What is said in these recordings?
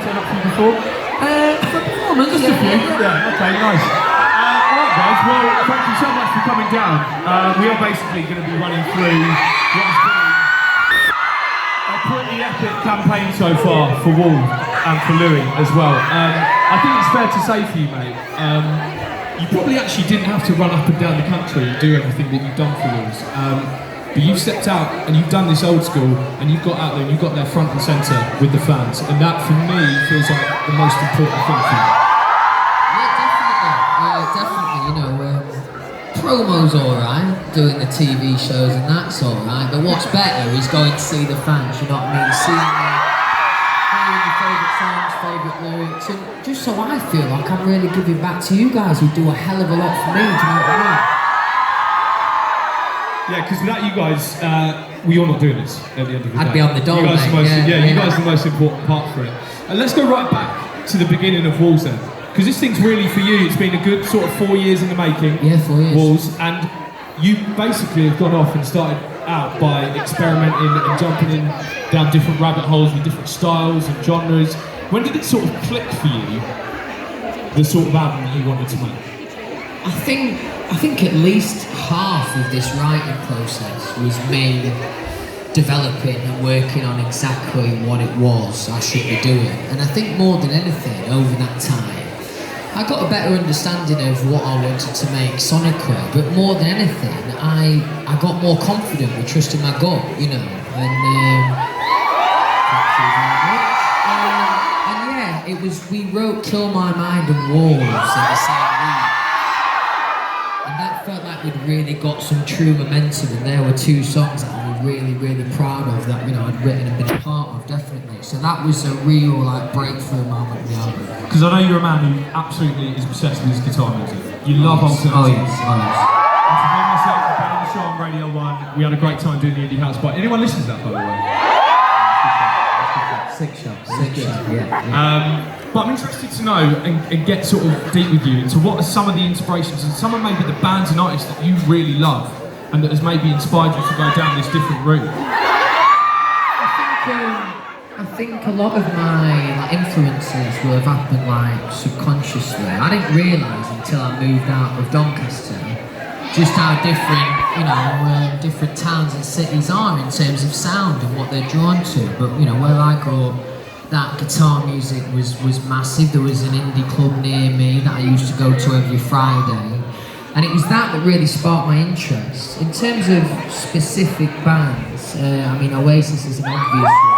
turn up for you before? For performance, Just a few. Yeah, okay, nice. Alright guys, well, thank you so much for coming down. We are basically going to be running through what's been a pretty epic campaign so far for Wall and for Louis as well. I think it's fair to say for you, mate, you probably actually didn't have to run up and down the country and do everything that you've done for Walls. But you've stepped out and you've done this old school and you've got out there and you've got there front and centre with the fans, and that for me feels like the most important thing for you. Yeah, definitely. You know, promo's alright, doing the TV shows and that's alright, but what's better is going to see the fans, you know what I mean? Seeing hearing your favourite songs, favourite lyrics, and just so I feel like I'm really giving back to you guys who do a hell of a lot for me, do you know what I mean? Yeah, because without you guys, we're not doing this at the end of the day. I'd be on the dole, you guys mate. You guys are the most important part for it. And let's go right back to the beginning of Walls then. Because this thing's really for you, it's been a good sort of 4 years in the making. Yeah, 4 years. Walls, and you basically have gone off and started out by experimenting and jumping in down different rabbit holes with different styles and genres. When did it sort of click for you, the sort of album that you wanted to make? I think at least half of this writing process was me developing and working on exactly what it was I should be doing. And I think more than anything, over that time, I got a better understanding of what I wanted to make sonically, but more than anything, I got more confident with trusting my gut, you know. And yeah, it was, we wrote Kill My Mind and Walls in the same week. And that felt like we'd really got some true momentum, and there were two songs that I was really, really proud of that, you know, I'd written and been a part of, definitely. So that was a real, like, breakthrough moment in the album. Because I know you're a man who absolutely is obsessed with his guitar music. You love alternative. Oh yes, oh yes. And for me, myself, I've been on the show on Radio 1. We had a great time doing the Indie House Party. Anyone listen to that, by the way? Six shots, yeah. But I'm interested to know and get sort of deep with you into what are some of the inspirations and some of maybe the bands and artists that you really love and that has maybe inspired you to go down this different route. I think a lot of my influences will have happened like subconsciously. I didn't realise until I moved out of Doncaster just how different, you know, different towns and cities are in terms of sound and what they're drawn to. But you know, where I grew up, that guitar music was massive. There was an indie club near me that I used to go to every Friday. And it was that really sparked my interest. In terms of specific bands, I mean, Oasis is an obvious one.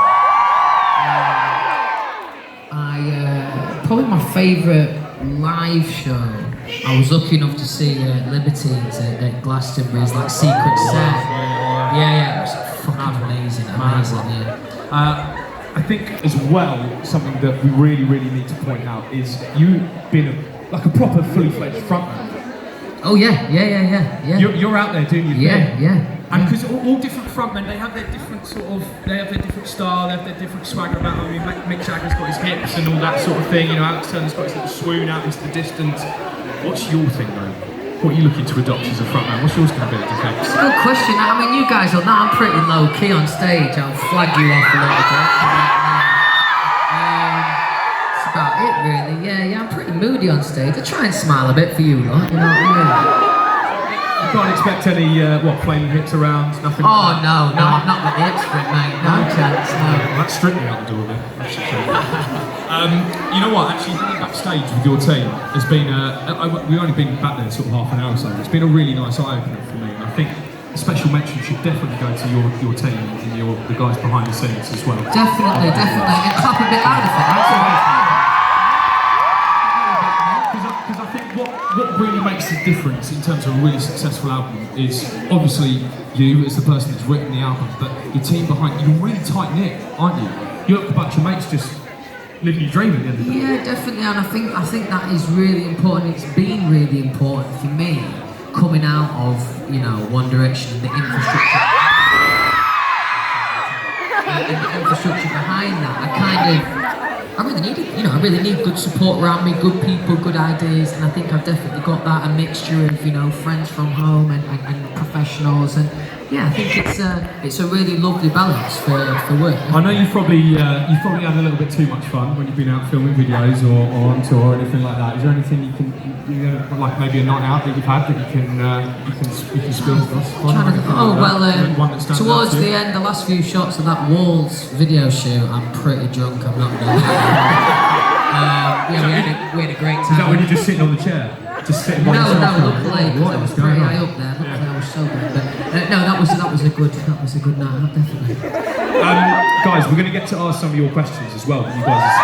Probably my favourite live show, I was lucky enough to see Libertines at Glastonbury, like Secret Set. Yeah, it was fucking amazing, yeah. I think as well, something that we really, really need to point out is you've been like a proper fully fledged frontman. Oh yeah. You're out there doing your thing. Yeah. And because all different frontmen, they have their different they have their different style, they have their different swagger about them. I mean, Mick Jagger's got his hips and all that sort of thing. You know, Alex Turner's got his little swoon out into the distance. What's your thing though? What are you looking to adopt as a frontman? What's yours going to be? It's a good question. I mean, you guys will know I'm pretty low key on stage. I'll flag you off a little bit. That's about it, really. Yeah, I'm pretty moody on stage. I try and smile a bit for you lot, you know what I mean? You can't expect any, flaming hips around, nothing? Oh, no, I'm not with the hips for it, mate. No chance, no. That's strictly out the door then. You know what, actually, being backstage with your team has been, we've only been back there sort of half an hour or so. It's been a really nice eye-opener for me. And I think a special mention should definitely go to your team and the guys behind the scenes as well. Definitely. And clap a bit louder for that. Because I think what really makes the difference in terms of a really successful album is obviously you as the person that's written the album, but your team behind you. You're really tight-knit, aren't you? You're like a bunch of mates just living your dream at the end of the day. Yeah, definitely, and I think that is really important. It's been really important for me coming out of, you know, One Direction and the infrastructure. Behind that, I really need good support around me, good people, good ideas, and I think I've definitely got that, a mixture of, you know, friends from home and professionals, and yeah, I think it's a really lovely balance for work. I know you've probably had a little bit too much fun when you've been out filming videos or on tour or anything like that. Is there anything you can like maybe a night out that you've had that you can spill to us? Towards the end, the last few shots of that Walls video shoot, I'm pretty drunk. I'm not gonna lie. We had a great time. Is that when you're just sitting on the chair? Just sitting by yourself? No, luckily, because I was pretty high up there. Luckily, I was sober. But no, that was a good night out, definitely. Guys, we're going to get to ask some of your questions as well that you guys have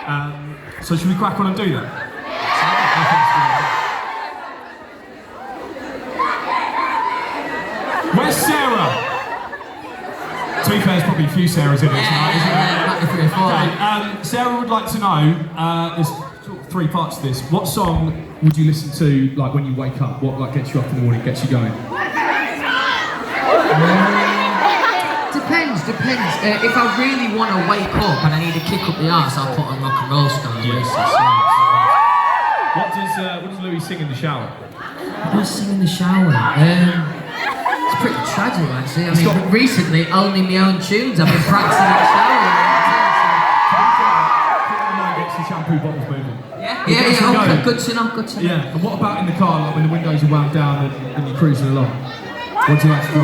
submitted to. So should we crack on and do that? Where's Sarah? To be fair, there's probably a few Sarahs in it tonight, isn't there? Okay, Sarah would like to know, there's sort of three parts to this. What song would you listen to like when you wake up? What like gets you up in the morning, gets you going? Depends. If I really want to wake up and I need to kick up the arse, I'll put on rock and roll style. What does Louis sing in the shower? What does he sing in the shower? It's pretty tragic actually. I mean, recently only my own tunes I've been practicing in the shower. Gets the shampoo bottles moving. Yeah, okay, good to know. Yeah, and what about in the car, like when the windows are wound down and you're cruising along? What do you like to do?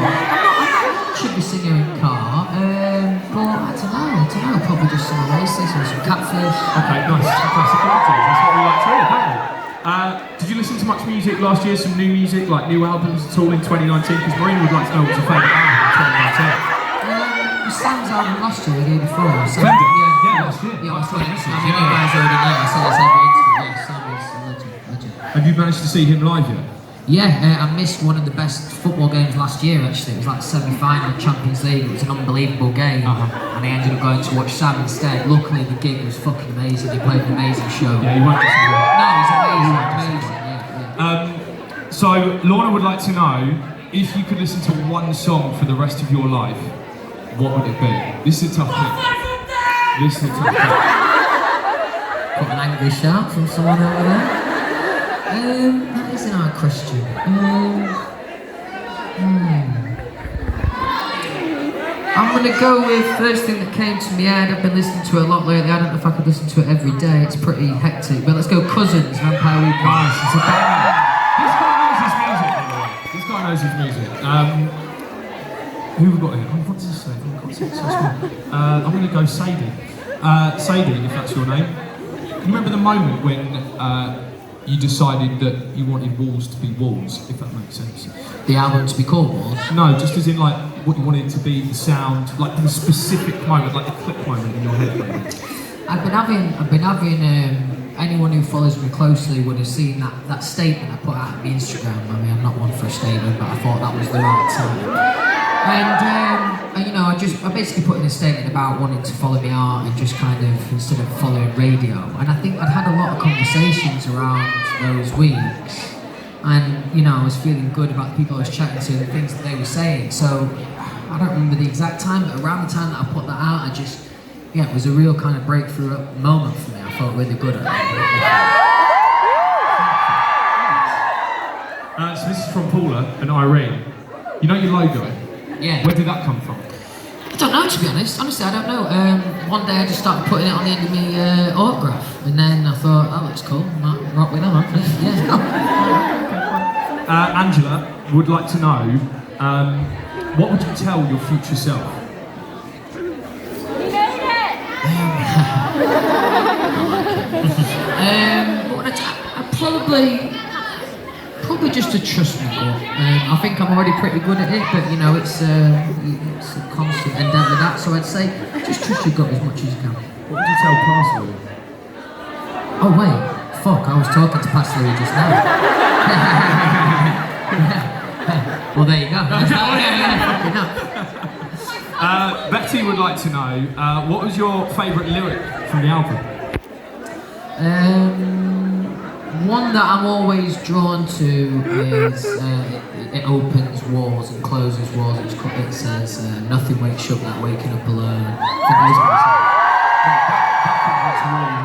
Should be singing in car, but I don't know, probably just some Oasis and some Catfish. Okay, nice, classic qualities, that's what we like to hear, don't we? Did you listen to much music last year, some new music, like new albums at all in 2019? Because Marina would like to know what's your favourite album in 2019. Sam's album last year, the year before. Yeah, last year. Yeah, last year. I mean, you guys already know, I say this every interview, yeah, Sam is a legend. Have you managed to see him live yet? Yeah, I missed one of the best football games last year actually. It was like semi-final of Champions League. It was an unbelievable game, and I ended up going to watch Sam instead. Luckily, the gig was fucking amazing. He played an amazing show. Yeah, you won't disappoint. No, he's amazing. Yeah. So, Lorna would like to know if you could listen to one song for the rest of your life, what would it be? This is a tough pick. Got an angry shout from someone over there. That is an hard question. I'm gonna go with first thing that came to my head. I've been listening to it a lot lately. I don't know if I could listen to it every day. It's pretty hectic. But let's go Cousins, Vampire Weekend. Nice, it's a banger. This guy knows his music. Who have we got here? What does this say? I'm gonna go Sadie. Sadie, if that's your name. You remember the moment when you decided that you wanted Walls to be Walls, if that makes sense? The album to be called Walls? No, just as in like what you wanted it to be, the sound, like the specific moment, like the click moment in your head. Maybe. I've been having. Anyone who follows me closely would have seen that statement I put out on my Instagram. I mean, I'm not one for a statement, but I thought that was the right time. And you know, I basically put in a statement about wanting to follow my art and just kind of instead of following radio. And I think I'd had a lot of conversations around those weeks, and you know, I was feeling good about the people I was chatting to, the things that they were saying. So I don't remember the exact time, but around the time that I put that out, it was a real kind of breakthrough moment for me. I felt really good at it. So this is from Paula and Irene. You know your logo? Yeah. Where did that come from? I don't know, to be honest. Honestly, I don't know. One day I just started putting it on the end of my autograph, and then I thought, that looks cool. I might rock with that. Yeah. Angela would like to know, what would you tell your future self? Probably just to trust me more. I think I'm already pretty good at it, but you know, it's a constant endeavour that. So I'd say just trust your gut as much as you can. What would you tell Parsley? Oh wait, fuck! I was talking to Parsley just now. Well, there you go. Betty would like to know, what was your favourite lyric from the album? One that I'm always drawn to is it opens walls and closes walls. It says nothing wakes you up like waking up alone.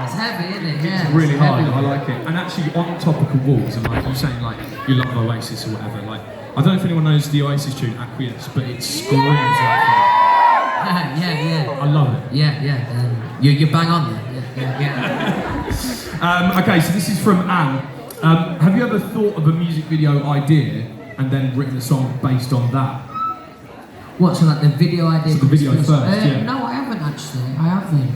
It's heavy. heavy, isn't it? Yeah, It's really hard, heavy. I like it. And actually on topical walls, and like you saying like you love Oasis or whatever, like I don't know if anyone knows the Oasis tune Acquiesce, but it screams that Yeah. I love it. Yeah. You're bang on there. Yeah. Okay, so this is from Anne. Have you ever thought of a music video idea and then written a song based on that? What, so like the video idea? So the video first, yeah. No, I haven't actually. I haven't.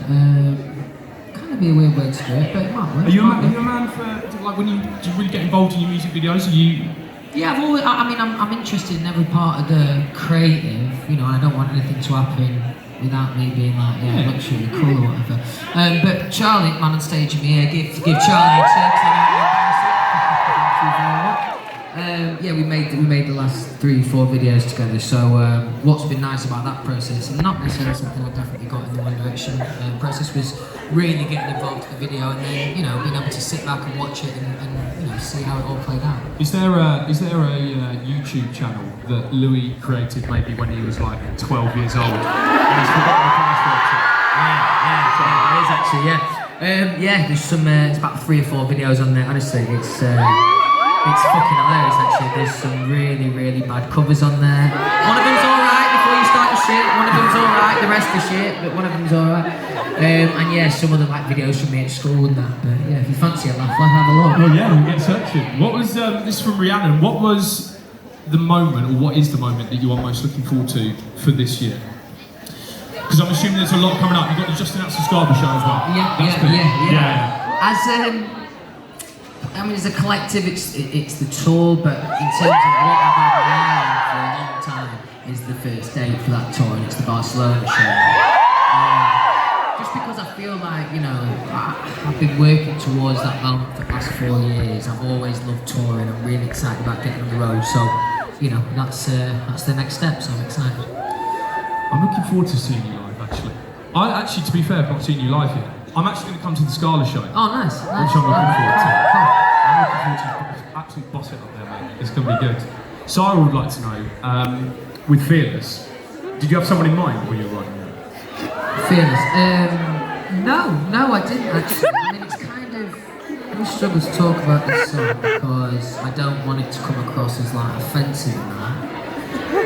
Kind of be a weird way to do it, but it might work. Are you a man for like when do you really get involved in your music videos? Are you? Yeah, I've always. I mean, I'm interested in every part of the creative. You know, I don't want anything to happen without me being like, yeah, looks really cool or whatever. But Charlie, man on stage with me, give Charlie a check. Yeah, we made the last 3-4 videos together. So what's been nice about that process, and not necessarily something I definitely got in the One Direction process, was really getting involved in the video and then being able to sit back and watch it and see how it all played out. Is there a YouTube channel that Louis created maybe when he was like 12 years old? And he's forgotten the password to? Yeah, it is actually, yeah. There's some, it's about 3 or 4 videos on there. Honestly, it's fucking hilarious actually. There's some really, really bad covers on there. One of them's alright before you start your shit, one of them's alright, the rest are shit, but one of them's alright. And yeah, some of them like videos from me at school and that, but yeah, if you fancy a laugh, have a look. Oh yeah, we'll get searching. What was, this is from Rhiannon, what was the moment, or what is the moment that you are most looking forward to for this year? Because I'm assuming there's a lot coming up. You've got the Just Announced the Scarborough show as well. Yeah. As I mean, as a collective, it's the tour, but in terms of what I've had now for a long time is the first date for that tour, and it's the Barcelona show. Just because I feel like, I've been working towards that moment for the past 4 years. I've always loved touring. I'm really excited about getting on the road. So, that's the next step. So I'm excited. I'm looking forward to seeing you live. To be fair, I've not seen you live yet. I'm actually going to come to the Scala show. Oh, nice. Which I'm looking forward to. Cool. I'm looking forward to absolutely boss it up there, mate. It's going to be good. Sarah would like to know, with Fearless, did you have someone in mind when you were writing that? Fearless? No, I didn't actually. I mean, it's kind of, I really struggle to talk about this song because I don't want it to come across as like offensive and that.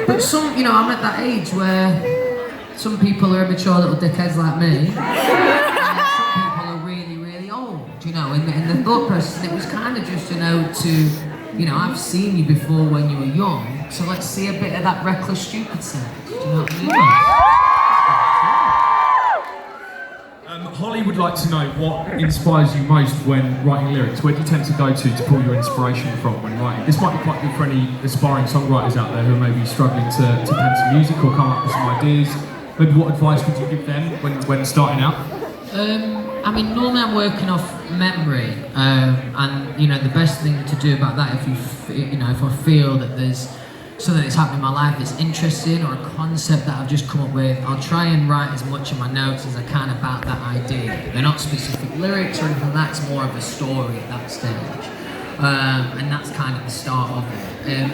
But I'm at that age where some people are immature little dickheads like me, and some people are really, really old, in the thought process. And it was kind of just a note to, I've seen you before when you were young, so let's see a bit of that reckless, stupid side. Do you know what I mean? Holly would like to know what inspires you most when writing lyrics. Where do you tend to go to pull your inspiration from when writing? This might be quite good for any aspiring songwriters out there who are maybe struggling to pen some music or come up with some ideas. Maybe what advice would you give them when starting out? I mean, normally I'm working off memory, and the best thing to do about that, if I feel that there's something that's happening in my life that's interesting or a concept that I've just come up with, I'll try and write as much in my notes as I can about that idea. They're not specific lyrics or anything like that, it's more of a story at that stage. And that's kind of the start of it.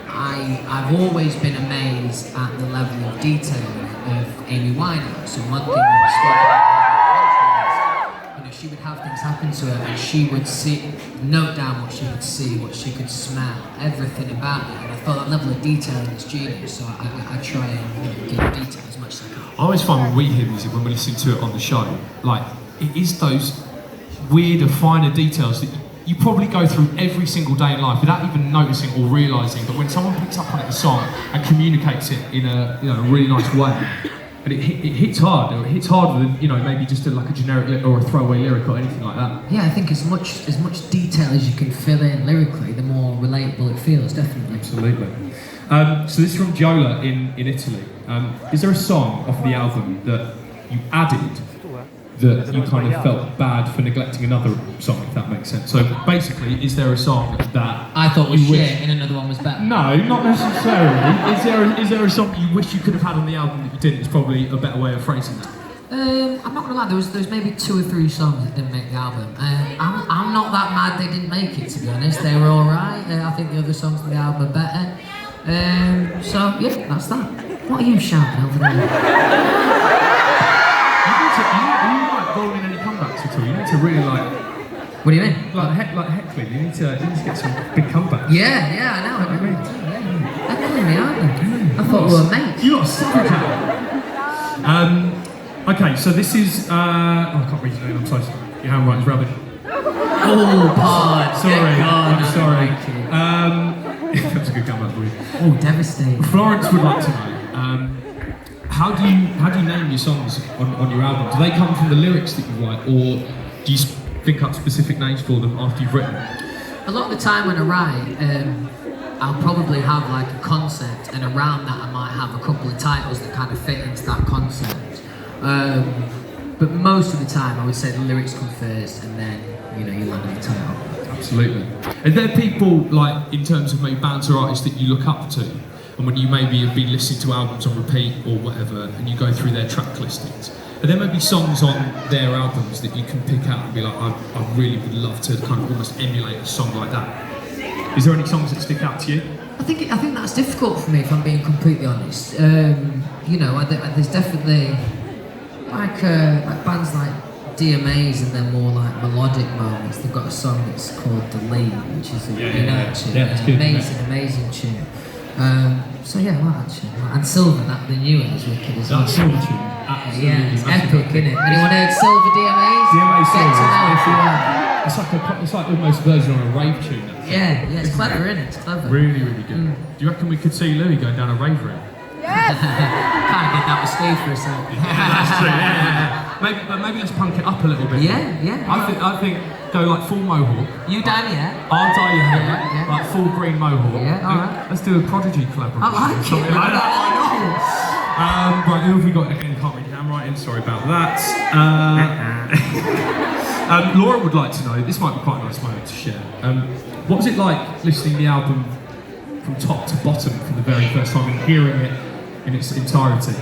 I've always been amazed at the level of detail of Amy Winehouse. So one thing we spoke about, she would have things happen to her and she would note down what she could see, what she could smell, everything about it. And I thought that level of detail is genius, so I try and give detail as much as I can. I always find when we hear music, when we listen to it on the show, like, it is those weirder, finer details that you probably go through every single day in life without even noticing or realising, but when someone picks up on it, a song, and communicates it in a really nice way, and it hits hard. It hits harder than maybe just a generic or a throwaway lyric or anything like that. Yeah, I think as much detail as you can fill in lyrically, the more relatable it feels. Definitely. Absolutely. So this is from Giola in Italy. Is there a song off the album that you added that you kind of felt bad for neglecting another song, if that makes sense? So basically, is there a song that I thought was shit and another one was better? No, not necessarily. Is there a song you wish you could have had on the album that you didn't? It's probably a better way of phrasing that. I'm not gonna lie, there was maybe 2 or 3 songs that didn't make the album. I'm not that mad they didn't make it, to be honest. They were alright. I think the other songs on the album are better. So yeah, that's that. What are you shouting over there? Are you rolling any comebacks at all? You need to really like. What do you mean? Like heckling, you need to get some big comebacks. Yeah, I know. I mean, they're killing me, aren't they? I thought we were mates. You got a savage out. Okay, so this is. I can't read your name. I'm sorry. Your handwriting's rubbish. Oh, pard. Sorry, I'm sorry. Like That was a good comeback for you. oh, devastating. Florence would like to know. How do you name your songs on your album? Do they come from the lyrics that you write, or do you think up specific names for them after you've written? A lot of the time when I write, I'll probably have like a concept, and around that I might have a couple of titles that kind of fit into that concept. But most of the time I would say the lyrics come first, and then you land on the title. Absolutely. Are there people, like, in terms of maybe bands or artists that you look up to, and when you maybe have been listening to albums on repeat or whatever, and you go through their track listings, are there maybe songs on their albums that you can pick out and be like, I really would love to kind of almost emulate a song like that? Is there any songs that stick out to you? I think that's difficult for me, if I'm being completely honest. There's definitely like bands like DMAs, and they're more like melodic moments. They've got a song that's called The Lead, which is a tune. It's good, amazing tune. And Silver, the new one is wicked as well. That Silver tune. Yeah, it's epic, isn't it? Anyone heard Silver DMAs? DMA Get to Silver. know if you want. It's like almost version on a rave tune. Yeah, it's clever, isn't it? It's clever. Really, really good. Do you reckon we could see Louis going down a rave route? Kind of did that with Steve for a second. That's true. Yeah. Maybe let's punk it up a little bit. Yeah. I think go like full mohawk. You down, yeah? I'll dye your hair, Yeah. like full green mohawk. Yeah, alright. Let's do a Prodigy collaboration. I like it. Something like that. Right, who have we got? Again, can't read your handwriting, sorry about that. Laura would like to know, this might be quite a nice moment to share. What was it like listening to the album from top to bottom for the very first time and hearing it in its entirety?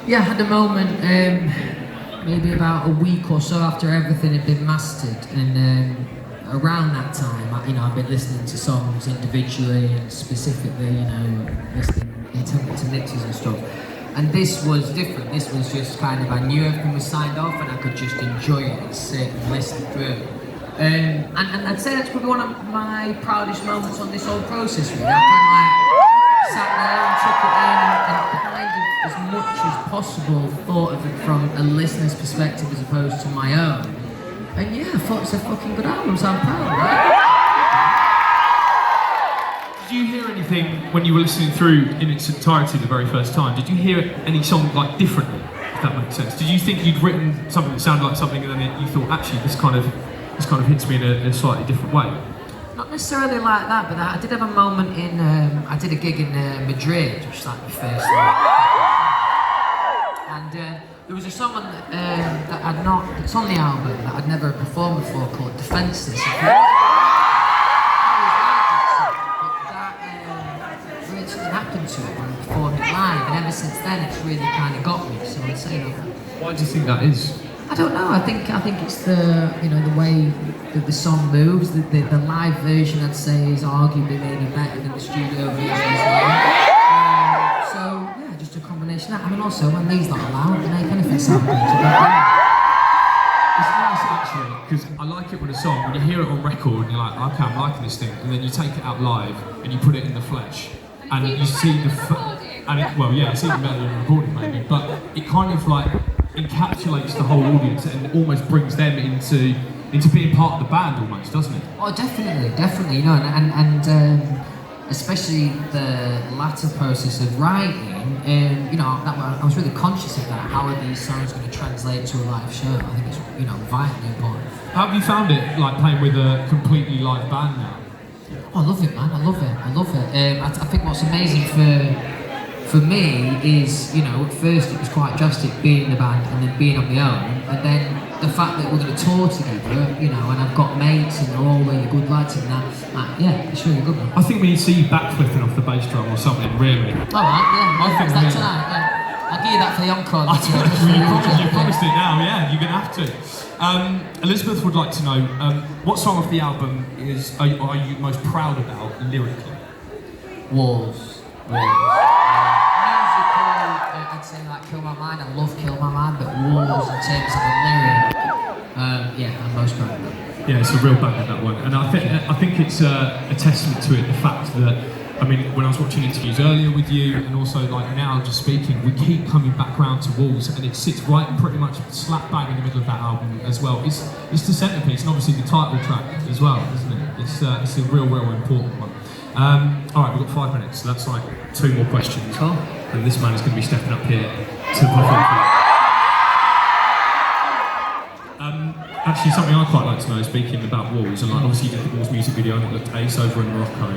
Yeah, I had a moment, maybe about a week or so after everything had been mastered, and around that time, I've been listening to songs individually and specifically, listening to mixes and stuff. And this was different. This was just kind of, I knew everything was signed off, and I could just enjoy it and sit and listen through. And I'd say that's probably one of my proudest moments on this whole process, really. I kind of like sat there and took it in and kind of, as much as possible, thought of it from a listener's perspective as opposed to my own. And yeah, I thought it's a fucking good album, so I'm proud of it. Did you hear anything when you were listening through in its entirety the very first time? Did you hear any song like differently, if that makes sense? Did you think you'd written something that sounded like something, and then you thought, actually, this kind of hits me in a slightly different way? Not necessarily like that, but I did have a moment in, I did a gig in Madrid, which is like my first one. And there was a song it's on the album that I'd never performed before, called Defenseless. Happened to it when I performed it live, and ever since then it's really kind of got me, so I'd say that. Why do you think that is? I don't know, I think it's the the way that the song moves. The live version, I'd say, is arguably maybe better than the studio version as well. So yeah, just a combination of that. I mean, also when these not allowed to make anything sound good, it's nice actually, because I like it with a song, when you hear it on record and you're like, okay, I'm liking this thing, and then you take it out live and you put it in the flesh. And you see it's even better than recording maybe, but it kind of like encapsulates the whole audience and almost brings them into being part of the band almost, doesn't it? Oh, definitely, and especially the latter process of writing, I was really conscious of that. How are these songs going to translate to a live show? I think it's vitally important. How have you found it, like playing with a completely live band now? Oh, I love it, man. I love it. I think what's amazing for me is, at first it was quite drastic being in the band and then being on my own, and then the fact that we're going to tour together, and I've got mates and they're all really good lads and that, it's really good, man. I think we need to see you backflipping off the bass drum or something, really. All right, yeah. I think that's tonight, yeah. I'll give you that for the encore. You promised it now, yeah, you're going to have to. Elizabeth would like to know, what song of the album are you most proud about lyrically? Walls. Musical I'd say like Kill My Mind. I love Kill My Mind, but Walls in terms of the lyric, yeah, I'm most proud of that. Yeah, it's a real banger, that one, and I think it's a testament to it, the fact that, I mean, when I was watching interviews earlier with you, and also like now just speaking, we keep coming back round to Walls, and it sits right pretty much slap bang in the middle of that album as well. It's the centrepiece, and obviously the title track as well, isn't it? It's a real important one. All right, we've got 5 minutes, so that's like 2 more questions. Cool. And this man is going to be stepping up here to perform for you. Actually, something I'd quite like to know, speaking about Walls, and like obviously you did the Walls music video and it looked ace over in Morocco.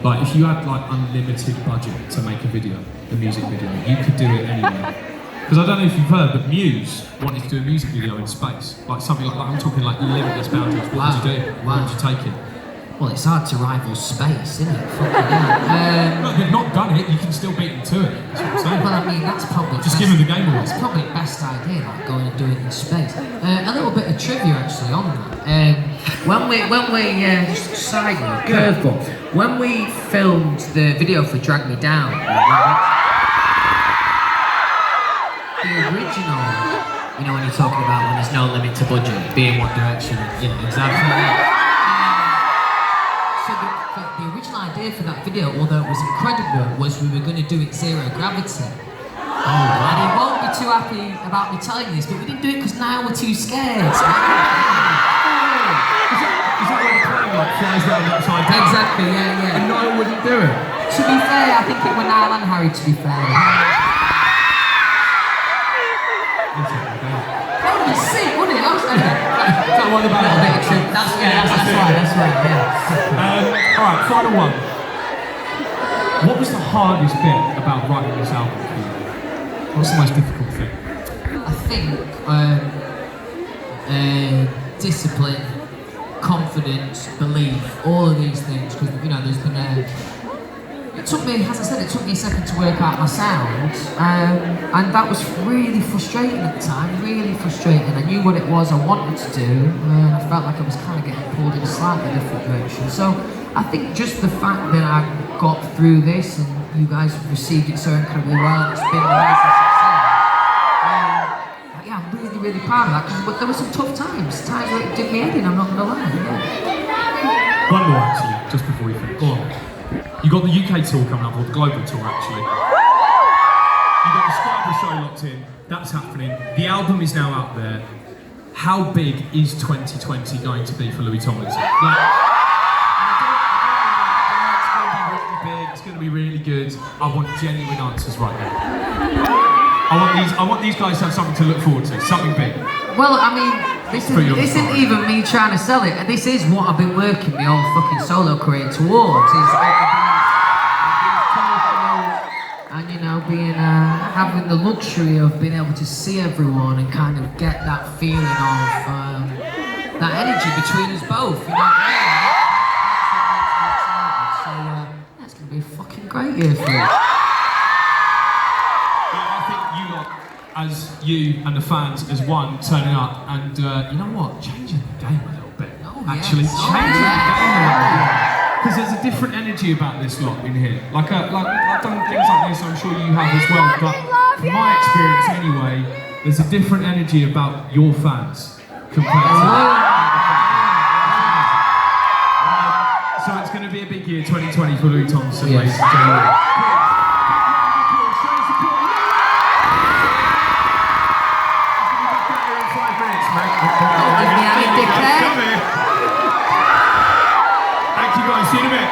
Like, if you had like unlimited budget to make a video, a music video, you could do it anywhere. Because I don't know if you've heard, but Muse wanted to do a music video in space. Like something like I'm talking like limitless boundaries. What would you do? Where would you take it? Well, it's hard to rival space, isn't it? Fucking hell. Look, they've not done it, you can still beat them to it. That's what I'm saying. Well, I mean, that's probably just give them the game away. That's probably the best idea, like going and doing it in space. A little bit of trivia actually on that. When we just side note, curveball. When we filmed the video for Drag Me Down, the original, you know, when you're talking about when there's no limit to budget, being One Direction, you know, exactly. So the original idea for that video, although it was incredible, was we were going to do it zero gravity. And he won't be too happy about me telling you this, but we didn't do it because now we're too scared. Is that where the plane like flies round upside down? Exactly, yeah. And Niall wouldn't do it? To be fair, I think it was Niall and Harry, to be fair. That would be sick, wouldn't it? Don't worry about it. That's right, yeah. Alright, final one. What was the hardest bit about writing this album for you? What's the most difficult thing? I think discipline, confidence, belief, all of these things, because you know there's been it took me, as I said, it took me a second to work out my sound, and that was really frustrating at the time, really frustrating. I knew what it was I wanted to do, and I felt like I was kind of getting pulled in a slightly different direction. So I think just the fact that I got through this and you guys received it so incredibly well, it's been an amazing success. Yeah, I'm really proud of that, but there were some tough times where it did me in, I'm not going to lie. Yeah. One more actually, just before we finish. Go on. You got the UK tour coming up, or the global tour actually. You got the Scarborough show locked in, that's happening. The album is now out there. How big is 2020 going to be for Louis Tomlinson? Like, it's going to be really good. I want genuine answers right now. I want these guys to have something to look forward to, something big. Well, I mean, this isn't even me trying to sell it. This is what I've been working my whole fucking solo career towards. And you know, being having the luxury of being able to see everyone and kind of get that feeling of that energy between us both. You know what I mean? So that's gonna be a fucking great year for us. As you and the fans as one turning up and you know what, changing the game a little bit. Changing the game a little bit. Because there's a different energy about this lot in here. Like I've done things like this, I'm sure you have as well, but from my experience anyway, there's a different energy about your fans compared to so it's going to be a big year, 2020 for Louis Tomlinson, ladies and gentlemen. Thank you guys, see you in a bit.